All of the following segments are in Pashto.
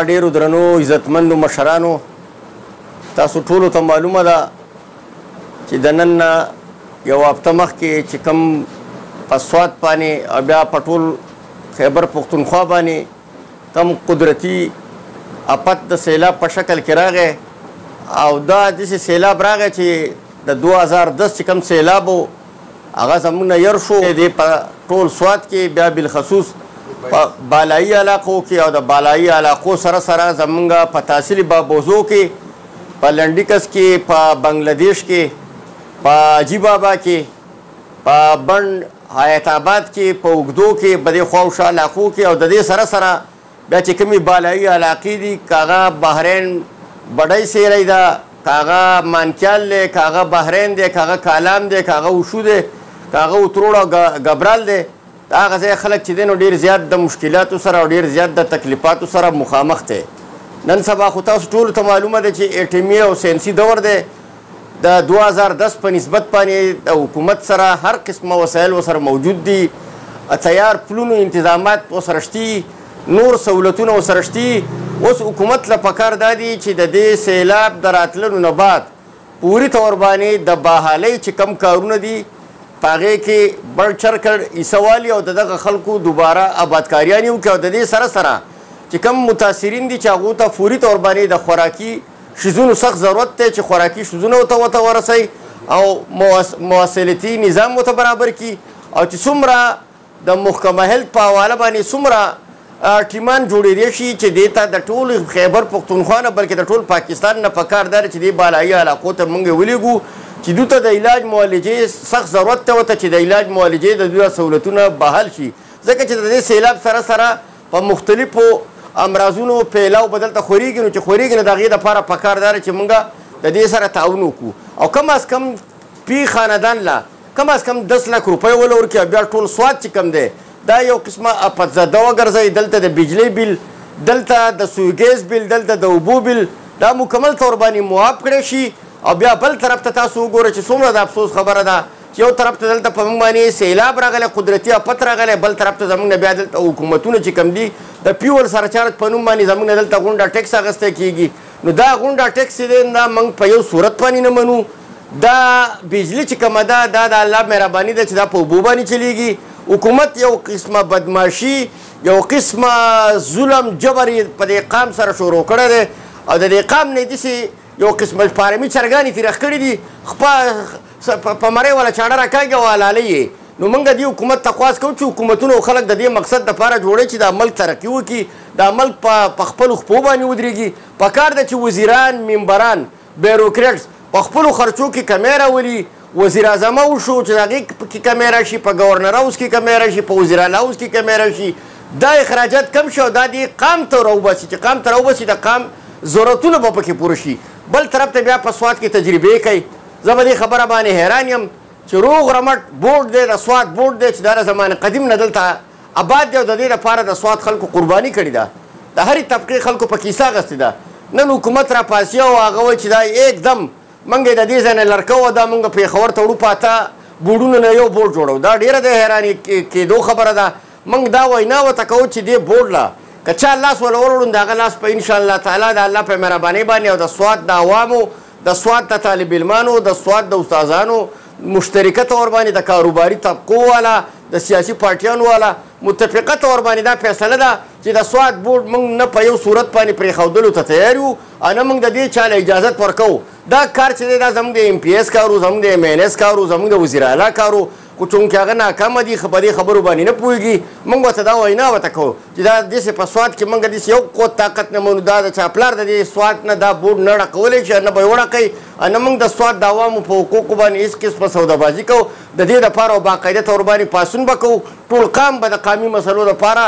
ډیرو درنو عزتمندو مشرانو، تاسو ټولو ته معلومه ده چې د نن نه یو هفته مخکې چې کوم په سوات باندې او بیا په ټول خیبر پښتونخوا باندې کوم قدرتي افت د سیلاب په شکل کې راغی او دا داسې سیلاب راغی چې د 2010 چې کوم سیلاب و هغه زموږ نه ير شو دی په ټول سوات کې، بیا بالخصوص په بالایي علاقو کې او د بالایي علاقو سره سره زموږ په تحصیل بابوزو کې، په لنډیکس کې، په بنګلادیش کې، په عجیب آبا کې، په بند حیات آباد کې، په اوږدو کې، په دې خواوشا علاقو کې او د دې سره سره بیا چې کومې بالایي علاقې دي که هغه بحرین بډۍ سیری ده، که هغه مانکیال دی، که هغه بحرین دی، که هغه کالام دی، که هغه وشو دی، که هغه اتروړ او ګبرال دی، د هغه ځای خلک چې دی نو ډېر زیات د مشکلاتو سره او ډېر زیات د تکلیفاتو سره مخامخ دی. نن سبا خو تاسو ټولو ته معلومه ده چې اټمي او ساینسي دور دی. د 2010 په نسبت باندې د حکومت سره هر قسمه وسایل ورسره موجود دي، تیار پلونو انتظامات ورسره شتي، نور سهولتونه ورسره شتي. اوس حکومت له پکار دا دي چې د دې سیلاب د راتللو نه بعد پوري طور باندې د بحالۍ چې کم کارونه دي په هغې کې بړ چرکړ ایسه والي او د دغه خلکو دوباره آبادکاریانې وکړي او د دې سره سره چې کم متاثرین دي چې هغو ته فوري طور باندې د خوراکي شیزونو سخت ضرورت دی چې خوراکي شیزونه ورته ورسوي او مواصلتي نظام ورته برابر کړي او چې څومره د محکمه هیلت په حواله باندې څومره ټیمان جوړېدی شي چې دې ته د ټول خیبر پښتونخوا نه بلکې د ټول پاکستان نه پکار ده چې دې بالایي علاقو ته موږ ولیږو چې دوی ته د علاج معالجې سخت ضرورت ته ورته چې د علاج معالجې د دوی سهولتونه بحال شي، ځکه چې د دې سیلاب سره سره په مختلفو امراضونو پیلاو به دلته خورېږي نو چې خورېږي نو د هغې دپاره پکار ده چې موږ د دې سره تعاون وکړو او کم از کم پی خاندان له کم از کم 10 لک روپۍ وله ورکړي او بیا ټول سوات چې کم دی دا یو قسمه افت زده وګرځوي. دلته د بجلی بیل، دلته د سویګیز بیل، دلته د اوبو بیل دا مکمل طور باندې معاف کړی شي او بیا بل طرف ته تاسو وګورئ چې څومره د افسوس خبره ده چې یو طرف ته دلته په موږ باندې سیلاب راغلی، قدرتي افت راغلی، بل طرف ته زموږ نه بیا دلته حکومتونه چې کوم دي د پیول سرچارج په نوم باندې زموږ نه دلته غونډه ټیکس اخیستی کېږي. نو دا غونډه ټیکس چې دی دا موږ په یو صورت باندې نه منو. دا بجلي چې کومه ده دا د الله مهرباني ده چې دا په اوبو باندې چلیږي. حکومت یو قسمه بدماشي، یو قسمه ظلم جبر په دې قام سره شروع کړی دی او د دې قام نه داسې یو قسمه فارمي چرګانې تېرخ کړي دي په مرۍ والا چاړه راکاږي او حلالۍ یې. نو موږ دې حکومت ته خواست کوو چې حکومتونه او خلک د دې مقصد دپاره جوړوي چې دا ملک ترقي وکړي، دا ملک په خپلو خپو باندې ودرېږي. پکار ده چې وزیران، ممبران، بیروکریټس په خپلو خرچو کې کمی راولي. وزیر اعظم وشو چې د هغې کې کمی راشي، په ګورنر هاوس کې کمی راشي، په وزیر اعلی هاوس کې کمی راشي، دا اخراجات کم شي او دا دې قام ته راوباسي چې قام ته راوباسي د قام ضرورتونه به پکې پوره شي. بل طرف ته بیا په سوات کې تجربې کوي. زه به دې خبره باندې حیران یم چې روغ رمټ بورډ دی، د سوات بورډ دی چې دا د زمانې قدیم نه دلته آباد دی او د دې لپاره د سوات خلکو قرباني کړې ده، د هرې طبقې خلکو په کیسه اخیستې ده. نن حکومت راپاسي او هغه وایي چې دا एकदम موږ د دې ځای نه لرکوه، دا موږ پېښور ته وړو، په اته بورډونو نه یو بورډ جوړو. دا ډېره د حیراني کېدو خبره ده. موږ دا وینا ورته کوو چې دې بورډ له که چا لاس وله وروړو د هغه لاس په انشاءالله تعالی د الله په مهربانۍ باندې او د سوات د عوامو، د سوات د طالب علمانو، د سوات د استادانو مشترکه طور باندې د کاروباري طبقو والا، د سیاسي پارټیانو والا متفقه طور باندې دا فیصله ده چې د سوات بورډ موږ نه په یو صورت باندې پرېښودلو ته تیار یو او نه موږ د دې چا له اجازت ورکوو. دا کار چې دی دا زموږ د MPS کار و، زموږ د MNS کار و، زموږ د وزیر اعلی کار و، خو چونکې هغه ناکامه دي په دې خبرو باندې نه پوهېږي. موږ ورته دا وینا ورته کوو چې دا داسې په سوات کې موږ داسې یو قوت طاقت نه منو، دا د چا پلار د دې سوات نه دا بورډ نه ډکولی شي، نه به یې وډکوي، نه موږ د سوات د عوامو په حقوقو باندې هېڅ قسمه سودابازي کوو. د دې دپاره باقاعده طور باندې پاڅون به کوو، ټول قام به د قامي مسلو دپاره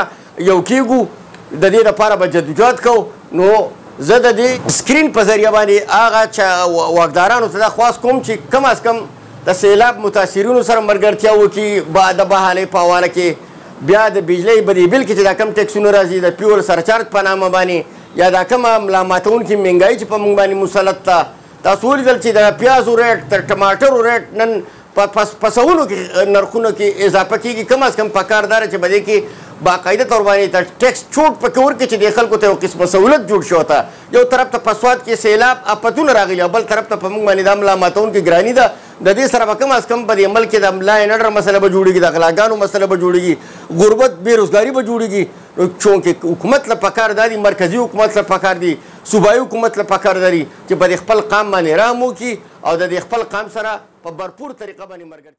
یو کېږو، د دې دپاره به جدوجهد کوو. نو زه د دې سکرین په ذریعه باندې هغه واکدارانو ته دا خواست کوم چې کم از کم د سیلاب متاثرینو سره ملګرتیا وکړي د بحالۍ په حواله کې، بیا د بجلۍ بدې بیل کې چې دا کم ټیکسونه راځي د پیول سرچارج په نامه باندې یا دا کومه ملا ماتونکې مهنګایي چې په موږ باندې مسلط ده. تاسو ولیدل چې د پیازو ریټ تر ټماټرو ریټ نن په سوونو کې نرخونو کې اضافه کېږي. کم از کم پکار ده چې په دې کې باقاعده تور باندې ته ټیکس چوټ پکې ورکړي چې د خلکو ته یو قسمه سهولت جوړ شو ته یو طرف ته په سواد کې سیلاب افتونه راغلي بل طرف ته په موږ باندې د ملا ماتونکې ګراني ده د دې سره به کم از کم په دې ملک کې د ملا نډر مسله به جوړېږي د غلاګانو مسله به جوړېږي غربت بېروزګاري به جوړېږي چونکې حکومت له پکار دا دي مرکزي حکومت له پکار دي صوبایي حکومت له پکار دي چې په دې خپل قام باندې رحم وکړي او د دې خپل قام سره په برپور طریقه باندې مرګ